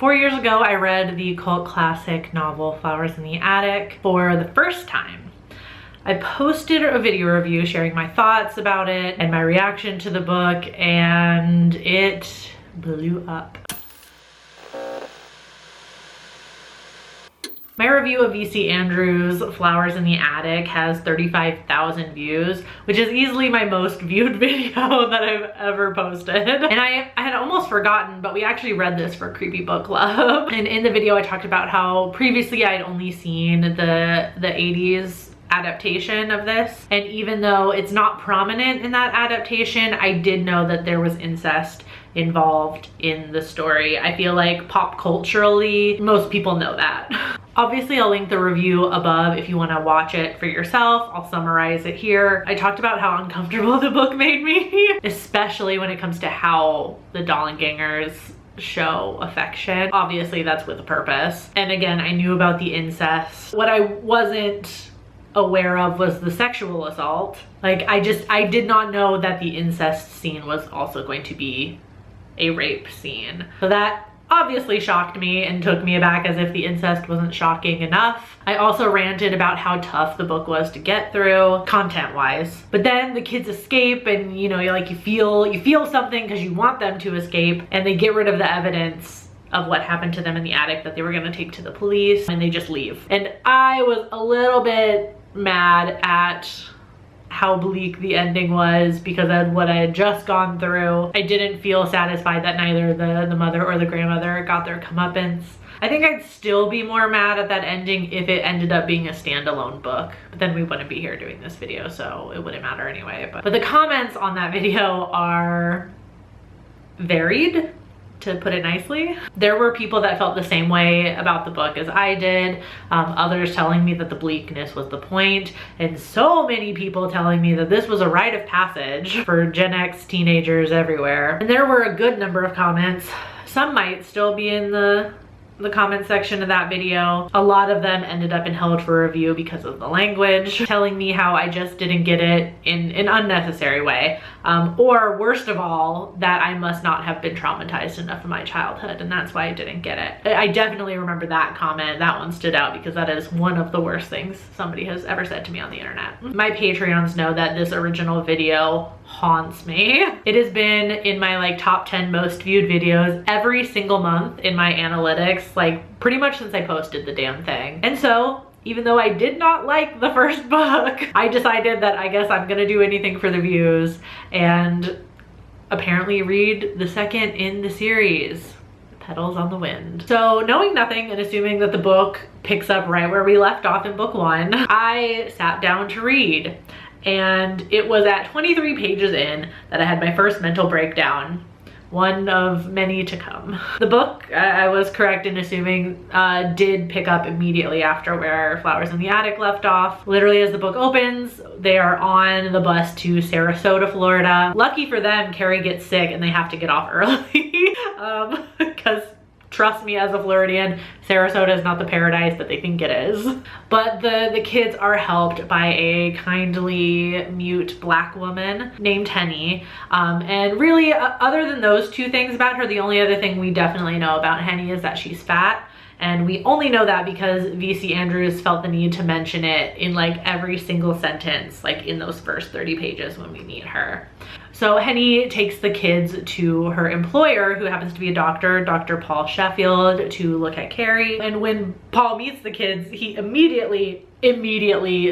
4 years ago, I read the cult classic novel Flowers in the Attic for the first time. I posted a video review sharing my thoughts about it and my reaction to the book, and it blew up. My review of V.C. Andrews' Flowers in the Attic has 35,000 views, which is easily my most viewed video that I've ever posted. And I had almost forgotten, but we actually read this for Creepy Book Club. And in the video, I talked about how previously I'd only seen the 80s adaptation of this. And even though it's not prominent in that adaptation, I did know that there was incest involved in the story. I feel like pop culturally, most people know that. Obviously, I'll link the review above if you want to watch it for yourself. I'll summarize it here. I talked about how uncomfortable the book made me, especially when it comes to how the Dollangangers show affection. Obviously, that's with a purpose. And again, I knew about the incest. What I wasn't aware of was the sexual assault. Like, I did not know that the incest scene was also going to be a rape scene. So that obviously shocked me and took me aback, as if the incest wasn't shocking enough. I also ranted about how tough the book was to get through content-wise. But then the kids escape, and you know, you feel something because you want them to escape, and they get rid of the evidence of what happened to them in the attic that they were gonna take to the police, and they just leave. And I was a little bit mad at how bleak the ending was because of what I had just gone through. I didn't feel satisfied that neither the mother or the grandmother got their comeuppance. I think I'd still be more mad at that ending if it ended up being a standalone book, but then we wouldn't be here doing this video, so it wouldn't matter anyway. But the comments on that video are varied, to put it nicely. There were people that felt the same way about the book as I did, others telling me that the bleakness was the point, and so many people telling me that this was a rite of passage for Gen X teenagers everywhere. And there were a good number of comments. Some might still be in the comment section of that video. A lot of them ended up in held for review because of the language, telling me how I just didn't get it in an unnecessary way. Or worst of all, that I must not have been traumatized enough in my childhood, and that's why I didn't get it. I definitely remember that comment. That one stood out because that is one of the worst things somebody has ever said to me on the internet. My Patreons know that this original video haunts me. It has been in my like top 10 most viewed videos every single month in my analytics, like pretty much since I posted the damn thing. And so even though I did not like the first book, I decided that I guess I'm gonna do anything for the views and apparently read the second in the series, Petals on the Wind. So knowing nothing and assuming that the book picks up right where we left off in book 1, I sat down to read. And it was at 23 pages in that I had my first mental breakdown, one of many to come. The book, I was correct in assuming, did pick up immediately after where Flowers in the Attic left off. Literally as the book opens, they are on the bus to Sarasota, Florida. Lucky for them, Carrie gets sick and they have to get off early because trust me, as a Floridian, Sarasota is not the paradise that they think it is. But the kids are helped by a kindly mute black woman named Henny. And really, other than those two things about her, the only other thing we definitely know about Henny is that she's fat. And we only know that because V.C. Andrews felt the need to mention it in like every single sentence, like in those first 30 pages when we meet her. So Henny takes the kids to her employer, who happens to be a doctor, Dr. Paul Sheffield, to look at Carrie. And when Paul meets the kids, he immediately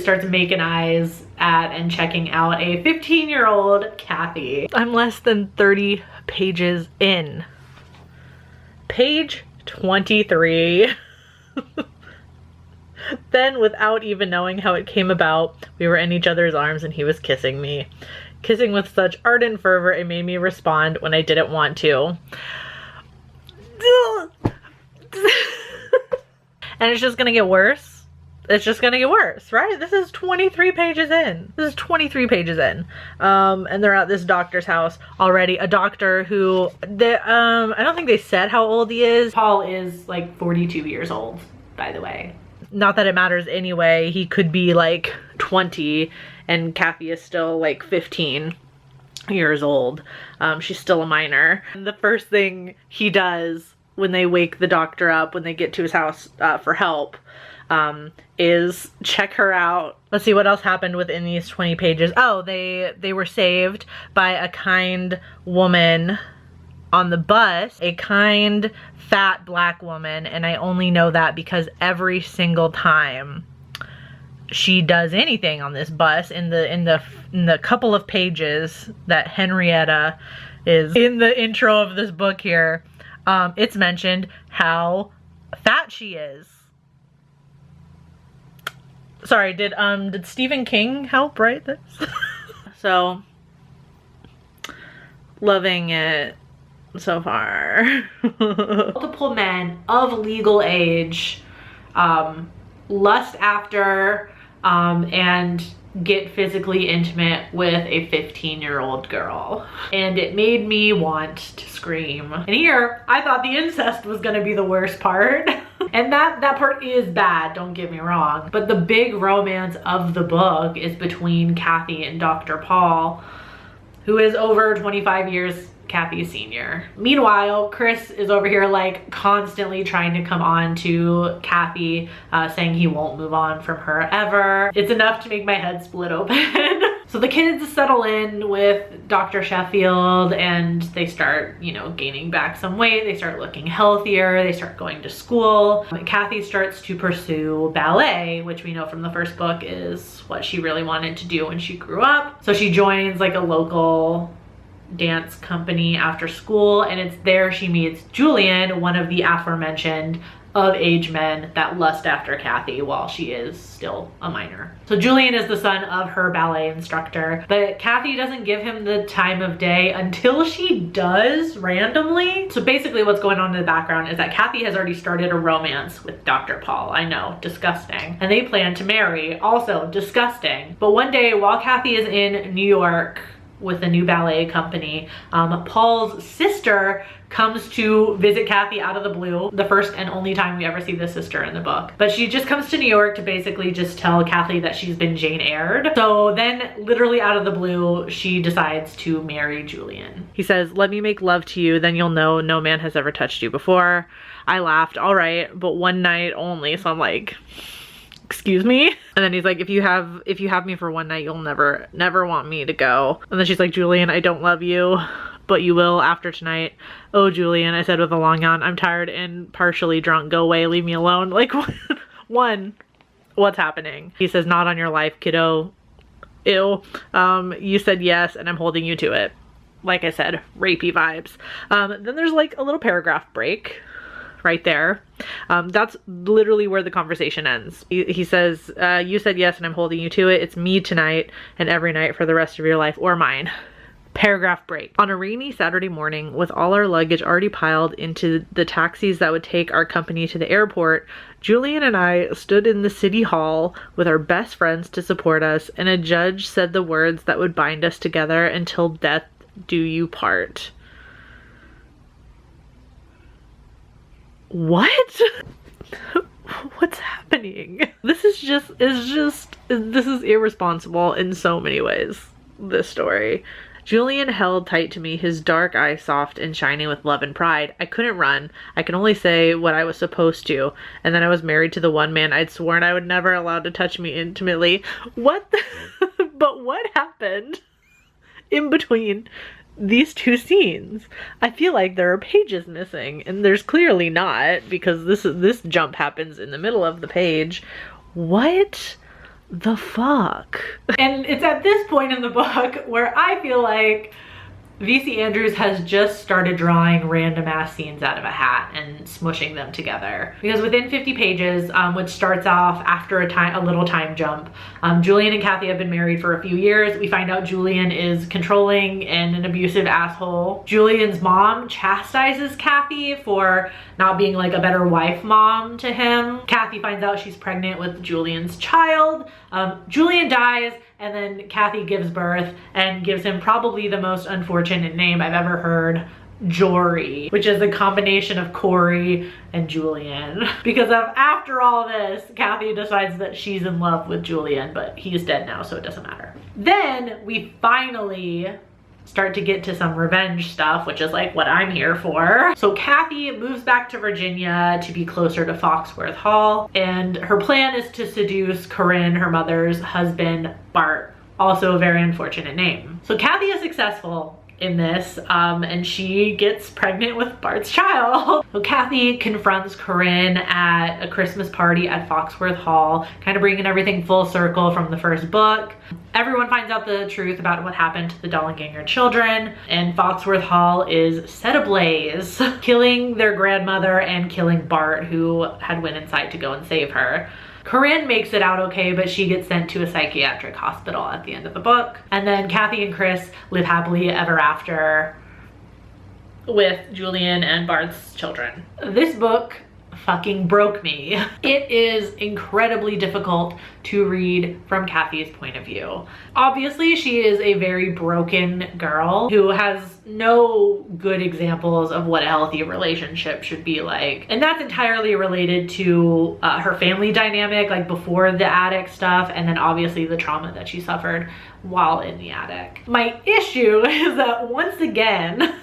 starts making eyes at and checking out a 15-year-old Kathy. I'm less than 30 pages in. Page 23. Then, without even knowing how it came about, we were in each other's arms and he was kissing me. Kissing with such ardent fervor, it made me respond when I didn't want to. And it's just gonna get worse. It's just gonna get worse, right? This is 23 pages in. This is 23 pages in. And they're at this doctor's house already. A doctor who, I don't think they said how old he is. Paul is like 42 years old, by the way. Not that it matters anyway. He could be like 20 and Kathy is still like 15 years old. She's still a minor. And the first thing he does when they wake the doctor up, when they get to his house for help, is check her out. Let's see what else happened within these 20 pages. Oh, they were saved by a kind woman on the bus, a kind fat black woman, and I only know that because every single time she does anything on this bus, in the couple of pages that Henrietta is in the intro of this book here, it's mentioned how fat she is. Sorry, did Stephen King help write this? So, loving it so far. Multiple men of legal age lust after and get physically intimate with a 15-year-old girl. And it made me want to scream. And here, I thought the incest was gonna be the worst part. And that part is bad, don't get me wrong. But the big romance of the book is between Kathy and Dr. Paul, who is over 25 years Kathy's senior. Meanwhile, Chris is over here like constantly trying to come on to Kathy, saying he won't move on from her ever. It's enough to make my head split open. So the kids settle in with Dr. Sheffield and they start, you know, gaining back some weight. They start looking healthier. They start going to school. Kathy starts to pursue ballet, which we know from the first book is what she really wanted to do when she grew up. So she joins like a local dance company after school, and it's there she meets Julian, one of the aforementioned of age men that lust after Kathy while she is still a minor. So Julian is the son of her ballet instructor, but Kathy doesn't give him the time of day until she does randomly. So basically what's going on in the background is that Kathy has already started a romance with Dr. Paul. I know, disgusting. And they plan to marry, also disgusting. But one day while Kathy is in New York with a new ballet company, Paul's sister comes to visit Kathy out of the blue. The first and only time we ever see the sister in the book. But she just comes to New York to basically just tell Kathy that she's been Jane Eyred. So then literally out of the blue, she decides to marry Julian. He says, "Let me make love to you, then you'll know no man has ever touched you before." I laughed, all right, but one night only. So I'm like, excuse me? And then he's like, if you have me for one night, you'll never want me to go. And then she's like, "Julian, I don't love you, but you will after tonight." "Oh, Julian," I said with a long yawn, "I'm tired and partially drunk. Go away, leave me alone." Like, one, what's happening? He says, "Not on your life, kiddo. Ew. You said yes, and I'm holding you to it." Like I said, rapey vibes. Then there's like a little paragraph break right there. That's literally where the conversation ends. He says, "You said yes and I'm holding you to it. It's me tonight and every night for the rest of your life, or mine." Paragraph break. On a rainy Saturday morning, with all our luggage already piled into the taxis that would take our company to the airport, Julian and I stood in the city hall with our best friends to support us, and a judge said the words that would bind us together until death do you part. What? What's happening? This is irresponsible in so many ways, this story. Julian held tight to me, his dark eyes soft and shiny with love and pride. I couldn't run. I could only say what I was supposed to. And then I was married to the one man I'd sworn I would never allow to touch me intimately. What the but what happened in between these two scenes? I feel like there are pages missing, and there's clearly not, because this jump happens in the middle of the page. What the fuck? And it's at this point in the book where I feel like V.C. Andrews has just started drawing random ass scenes out of a hat and smushing them together. Because within 50 pages, which starts off after a little time jump, Julian and Kathy have been married for a few years. We find out Julian is controlling and an abusive asshole. Julian's mom chastises Kathy for not being like a better wife mom to him. Kathy finds out she's pregnant with Julian's child. Julian dies, and then Kathy gives birth and gives him probably the most unfortunate name I've ever heard, Jory, which is a combination of Corey and Julian. Because after all this, Kathy decides that she's in love with Julian, but he's dead now, so it doesn't matter. Then we finally start to get to some revenge stuff, which is like what I'm here for. So Kathy moves back to Virginia to be closer to Foxworth Hall, and her plan is to seduce Corinne, her mother's husband, Bart, also a very unfortunate name. So Kathy is successful in this, and she gets pregnant with Bart's child. So Kathy confronts Corinne at a Christmas party at Foxworth Hall, kind of bringing everything full circle from the first book. Everyone finds out the truth about what happened to the Dollanganger children, and Foxworth Hall is set ablaze, killing their grandmother and killing Bart, who had went inside to go and save her. Corinne makes it out okay, but she gets sent to a psychiatric hospital at the end of the book. And then Kathy and Chris live happily ever after with Julian and Bart's children. This book fucking broke me. It is incredibly difficult to read from Kathy's point of view. Obviously, she is a very broken girl who has no good examples of what a healthy relationship should be like. And that's entirely related to her family dynamic, like before the attic stuff, and then obviously the trauma that she suffered while in the attic. My issue is that once again,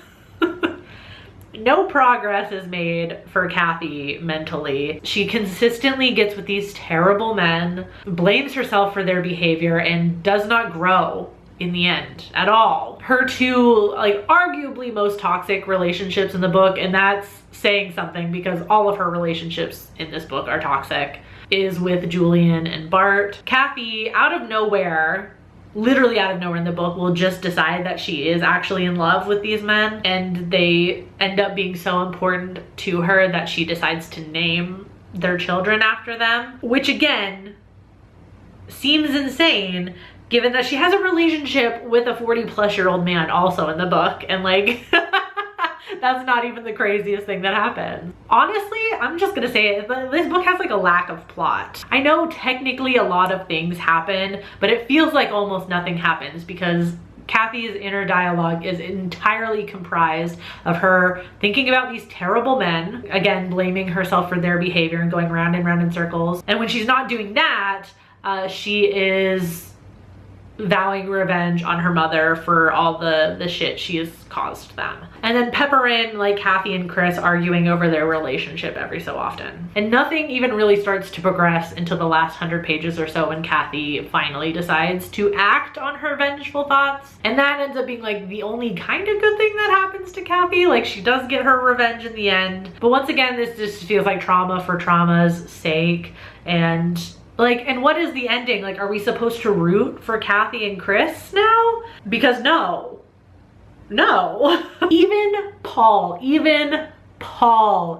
no progress is made for Kathy mentally. She consistently gets with these terrible men, blames herself for their behavior, and does not grow in the end at all. Her two, like, arguably most toxic relationships in the book, and that's saying something because all of her relationships in this book are toxic, is with Julian and Bart. Kathy, out of nowhere, literally out of nowhere in the book, will just decide that she is actually in love with these men, and they end up being so important to her that she decides to name their children after them, which again seems insane given that she has a relationship with a 40-plus-year-old man also in the book, and like that's not even the craziest thing that happens. Honestly, I'm just gonna say it, this book has like a lack of plot. I know technically a lot of things happen, but it feels like almost nothing happens because Kathy's inner dialogue is entirely comprised of her thinking about these terrible men, again, blaming herself for their behavior and going round and round in circles. And when she's not doing that, she is vowing revenge on her mother for all the shit she has caused them. And then pepper in like Kathy and Chris arguing over their relationship every so often. And nothing even really starts to progress until the last 100 pages or so when Kathy finally decides to act on her vengeful thoughts. And that ends up being like the only kind of good thing that happens to Kathy. Like, she does get her revenge in the end. But once again, this just feels like trauma for trauma's sake. And like, and what is the ending? Like, are we supposed to root for Kathy and Chris now? Because no. Even Paul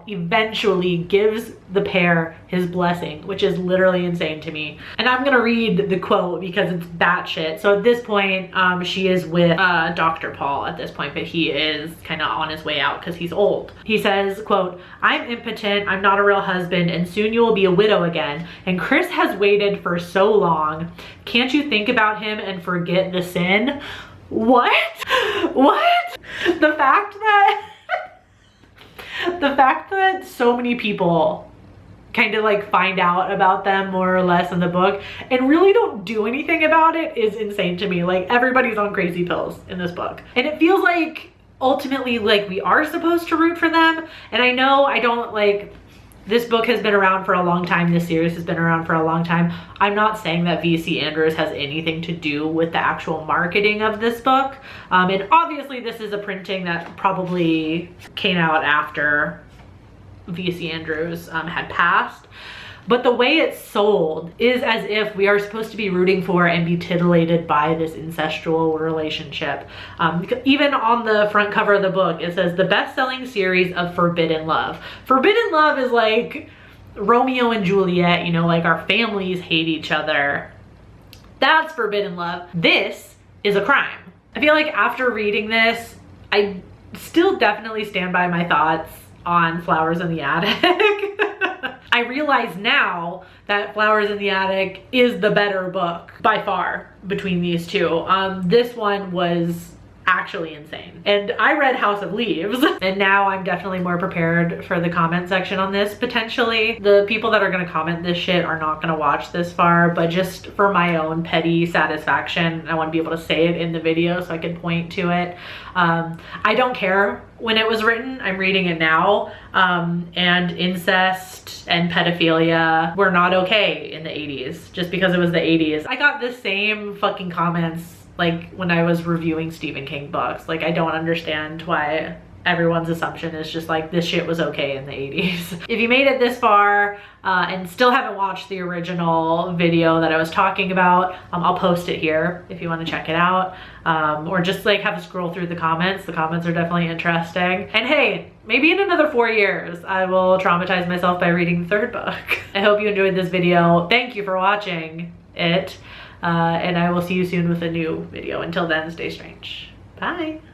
eventually gives the pair his blessing, which is literally insane to me. And I'm gonna read the quote because it's batshit. So at this point, she is with Dr. Paul at this point, but he is kind of on his way out because he's old. He says, quote, "I'm impotent, I'm not a real husband, and soon you will be a widow again. And Chris has waited for so long. Can't you think about him and forget the sin?" What? The fact that so many people kind of like find out about them more or less in the book and really don't do anything about it is insane to me. Like, everybody's on crazy pills in this book. And it feels like ultimately like we are supposed to root for them. And I know I don't like, this book has been around for a long time. This series has been around for a long time. I'm not saying that V.C. Andrews has anything to do with the actual marketing of this book. And obviously this is a printing that probably came out after V.C. Andrews had passed. But the way it's sold is as if we are supposed to be rooting for and be titillated by this incestual relationship. Even on the front cover of the book, it says the best-selling series of Forbidden Love. Forbidden Love is like Romeo and Juliet, you know, like our families hate each other. That's Forbidden Love. This is a crime. I feel like after reading this, I still definitely stand by my thoughts on Flowers in the Attic. I realize now that Flowers in the Attic is the better book by far between these two. This one was actually insane. And I read House of Leaves, and now I'm definitely more prepared for the comment section on this. Potentially, the people that are gonna comment this shit are not gonna watch this far, but just for my own petty satisfaction, I wanna be able to say it in the video so I can point to it. I don't care when it was written, I'm reading it now, and incest and pedophilia were not okay in the 80s, just because it was the 80s. I got the same fucking comments like when I was reviewing Stephen King books. Like, I don't understand why everyone's assumption is just like this shit was okay in the 80s. If you made it this far and still haven't watched the original video that I was talking about, I'll post it here if you want to check it out, or just like have a scroll through the comments. The comments are definitely interesting. And hey, maybe in another 4 years I will traumatize myself by reading the third book. I hope you enjoyed this video. Thank you for watching it, and I will see you soon with a new video. Until then, stay strange. Bye.